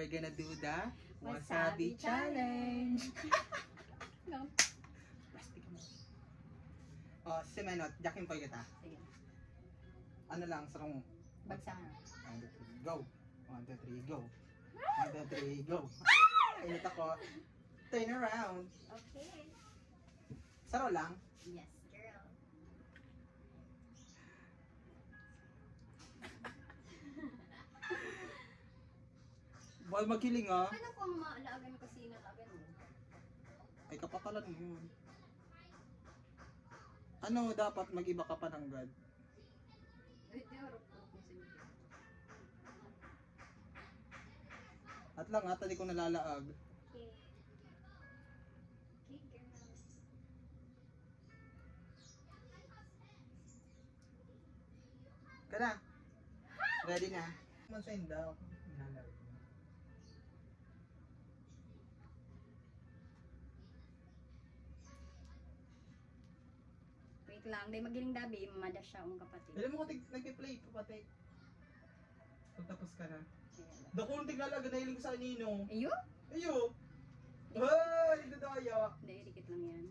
we're gonna do the wasabi challenge. No. Plastic mo. Oh, si Menot, jakin po kita. Sige. Ano lang, sarong. Bagsakan. 1, 2, 3, go. 1, 2, 3, go. 1, 2, 3, go. Init ako. Turn around. Okay. Saro lang. Yes, girl. Bawal magkiling ah. Ano kung maalagan ko sinalagan mo? Ay kapakalan mo yun. Ano dapat mag-iba ka pa ng God? Ay, di harap ko kung sige. At lang ata di ko nalalaag. Okay. Okay, girl. Kada. Ready na. Mansayin daw. Nalalaag. Wait lang, dahil magiling dabi, mamada siya ang kapatid. Alam mo ko nag-play papatay. Pagtapos ka na. Ayan. Dako nung tiglalaga na hiling ko sa nino. Ayo? Ayo. Ay, dadaya. Dahil dikit lang yan.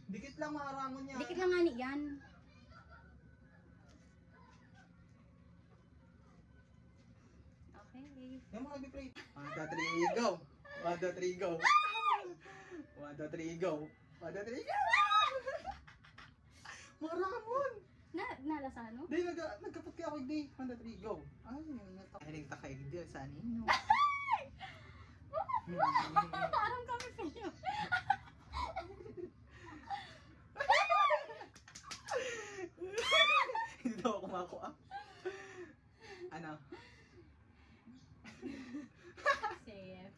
Dikit lang maharangon niya. Dikit lang nga ni yan. Okay. Yung mga nag-play. 1, 2, 3, go. 1, 2, 3, go. 1, 2, 3, go. 1, 2, 3, go. Maramon. Nalasa ano? Di, nagkapot kaya ako hindi. 1, 2, 3, go. Ay, nahiling takay hindi. Saan yun? Parang kami sa'yo. Hindi daw ako kumakuha. Ano? Safe.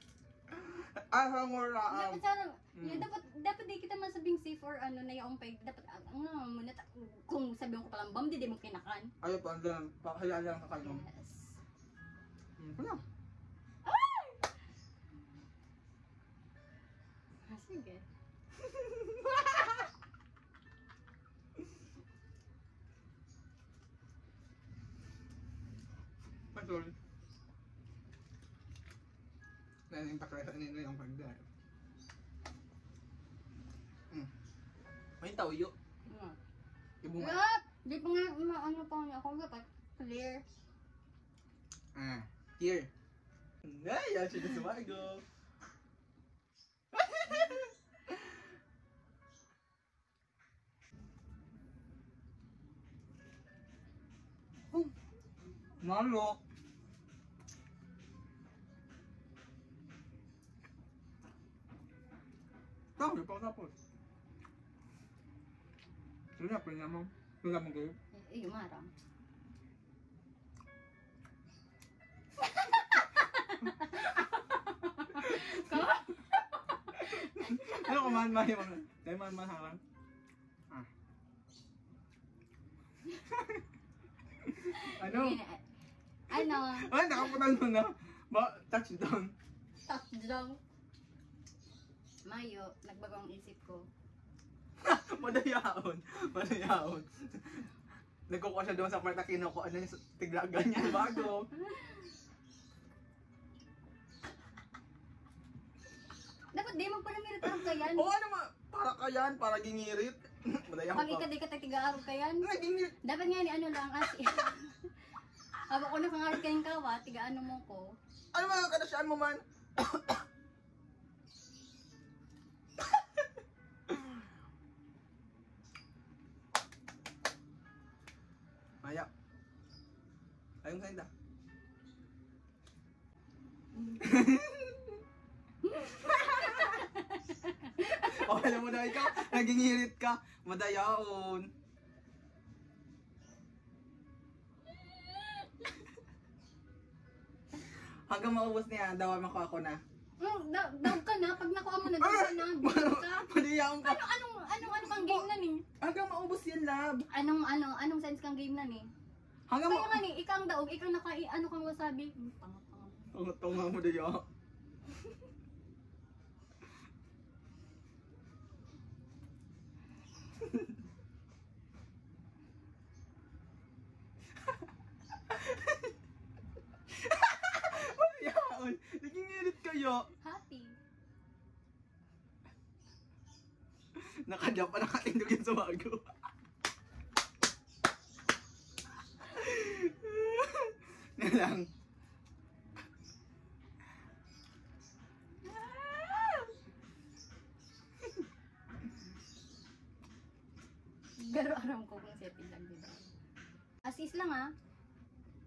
Hangura. Dapat sana, yun, dapat di kita masabing safe or ano na yung pay. Dapat, muna, kung sabihin ko palang bam, di mo kinakan. Ayaw pa, andun. Pakahayaan lang kakainom. Yes. Wala. Sige. Pasol. Naning takresa nila yung pagdar. May tawyo. Ibunga. Yup! Di pa nga, ano pa nga ako, dapat clear. Here. Ay, yan siya na sumago. Malo. Tapos, tapos. Sige na, pwede naman. Pwede naman kayo. Eh, marang. Ano kumahan-mahan yung mga? Tayo mahan-mahan. Ano? Ano? Ay, nakaputan mo na. Touchdown. Touchdown. Mayo, nagbago ang isip ko. Madayaon. Madayaon. Nagkukuha siya doon sa part na kinukuha na yung tiglagan niya bago. Dapat di mo pala mirit arap kayan. Oo, ano ma? Para kayan, para gingirit. Madayaon Pag ika di ka tiga-arap kayan. Ay, gingirit. Dapat nga ni ano lang kasi. Habang ko nakangarap kayong kawa, tiga-ano mo ko. Ano mga kadasyaan mo man? Maya. Ayong sa'yo da. O, alam mo na ikaw, nagingirit ka. Madayaon. Hanggang maubos niya, dawa mo ako na. Daw ka na, pag nakuha mo na, daw ka na. Game ka. Madayaon ka. Ano kang game na ni? Hanggang maubos yan, lab. Anong sense kang game na ni? Hanggang Kaya nga ni, ikang daog, ikang ano kang wasabi. Tanga-tanga. Tunga mo dayo. Madayaon. Madaya. Happy. Nakadya pa nakatindog yun sa bago. Yan lang. Pero aram ko kung setting lang, diba? As is lang ah.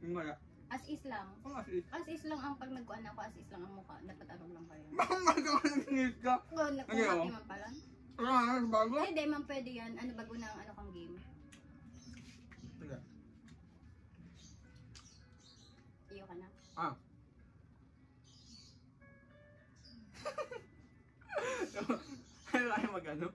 Yung wala. As is lang. Ang asis. As is lang ang pag nagkuhan ako, as is lang ang mukha. Dapat aram lang kayo. Bakit magkakalit ka? Kung Ano happy yun? man pala. Ano, bago? Eh, di man pwede yan. Ano bago na ang ano kang game? Sige. Iyo ka na. Ah. Ano mag-ano?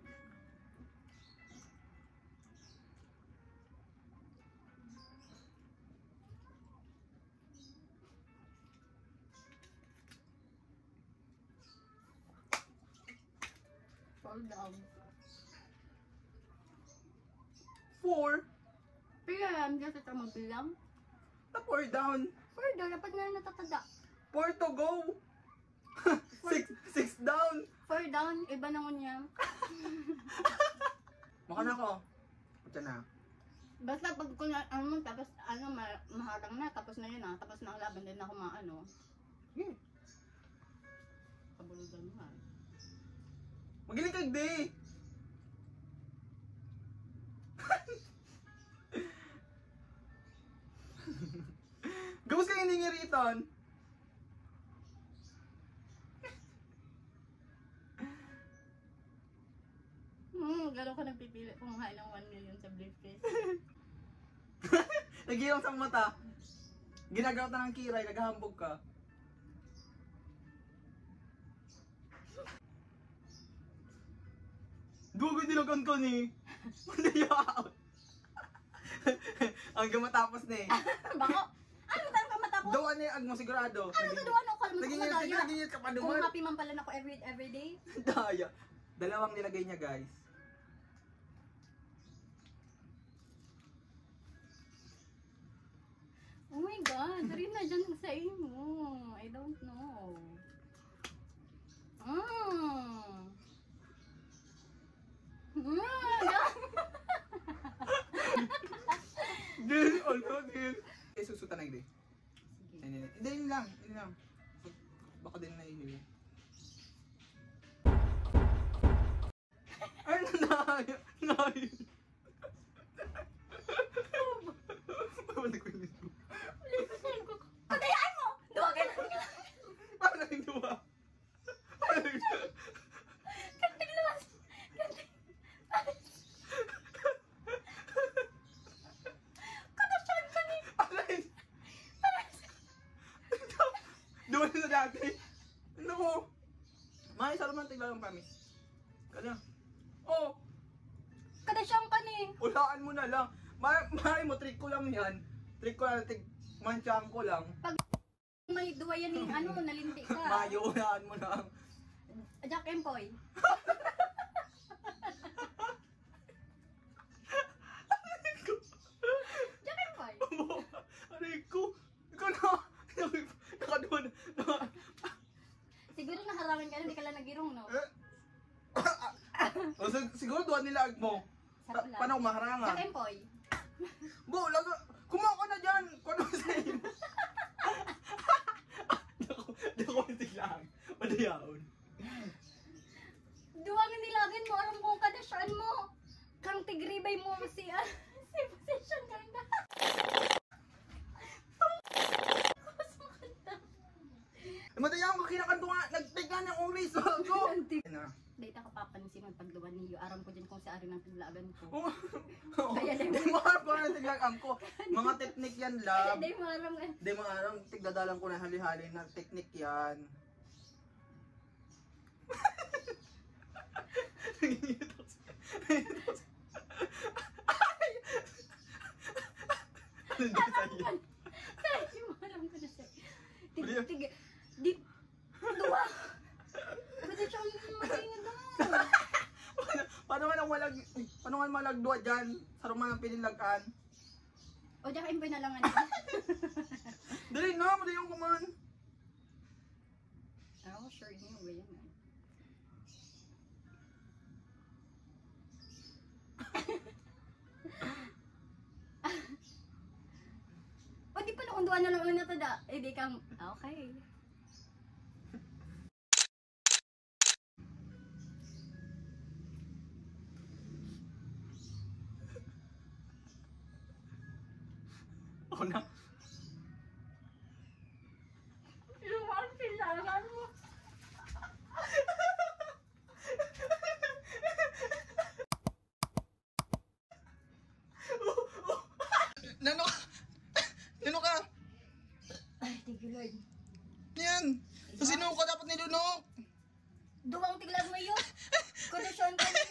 Fall down. 4. Pero yan, just ito magbilang. Na 4 down. Fall down, dapat na natatada. 4 to go. 6 down. Fall down, iba naman yan. Maka na ako. Punta na. Basta pag ko na, ano, tapos, ano, maharang na, tapos na yun ah. Tapos na ang laban din ako maano. Hmm. Kabulugan mo ah. Magiling kag di. Gawos ka hindi ngiriton. Gano'n ka nagpipili kumuha ng 1 million sa briefcase. Nagiyong sa mata. Ginagawa ta ng kiray, naghahambog ka. Dugoy dilogon ko ni. Mandayaw. Ang gamatapos ni. Bako! Ano tayo ka matapos? Doon ni agmo sigurado. Ano ka doon? Ano ka mo Nagingit, madaya? nagingit ka pa Kung duman. happy man pala na ako everyday. Daya. Dalawang nilagay niya, guys. Oh my God, rin na dyan sa mo. I don't know. Din, ano, din. Eh, susutan na hindi. Sige. Hindi, yun lang. Yun lang. Baka din na yun. Ay, nanayo. Nanayo. Pabalik ko yun. Katayaan mo! Duwa ka na! Paano naging duwa? Paano naging duwa? Kantig luwas! Kantig! Katasyan ka ni! Alay! Duwa na sa dati. Ano ko? May sa romantic lang ang pamis. Kaya. Oh! Katasyan ka ni! Ulaan mo na lang. Mari mo, trick ko lang yan. Trick ko lang, manchang ko lang. May duwa yan yung ano, nalinti ka. Mayo, ulaan mo lang. Jack Empoy. Jack Empoy. Aray ko. Ikaw na. Nakaduwa na. Siguro naharangan ka na, hindi ka lang nagirong, no? O, siguro duwan nila mo. Sarap lang. Paano maharangan? Jack Empoy. Bo, laga. Kumawa ka na dyan. Kuno sa iyo. Dako lang. Madayaon. Duwang nilagin mo, alam kong kadasyan mo. Kang tigribay mo si position ganda. Madayaon ka kinakanto nga. Nagtigan ng oris. Ko. Data ka papansin mo pagduwan niyo. Aram ko dyan kung sa ari ng tuglagan ko. Di mo aram ko na tiglagan ko. Mga teknik yan, lab. Hindi mo aram eh. Di mo aram. Tigdadalang ko na hali-hali na teknik yan. Hindi sa'yo. Hindi mo aram ko na sa'yo. Di, duwa. Pwede siya magingin doon. Paano nga malagdua dyan? Sa rumah ng pinilagaan. O, Jack Empoy na lang ano. Dali na, madayaon ko man. Oo, ako sure niyo, ganyan na. O di pa nakunduan na lang una tada. Eh di kang, okay. Ako na. Yung ang kailangan mo. Nano ka? Nano ka? Ay, thank you Lord. Yan. Sa sino ka dapat nilunok? Duwang tiglag mo yun. Kondisyon ko ni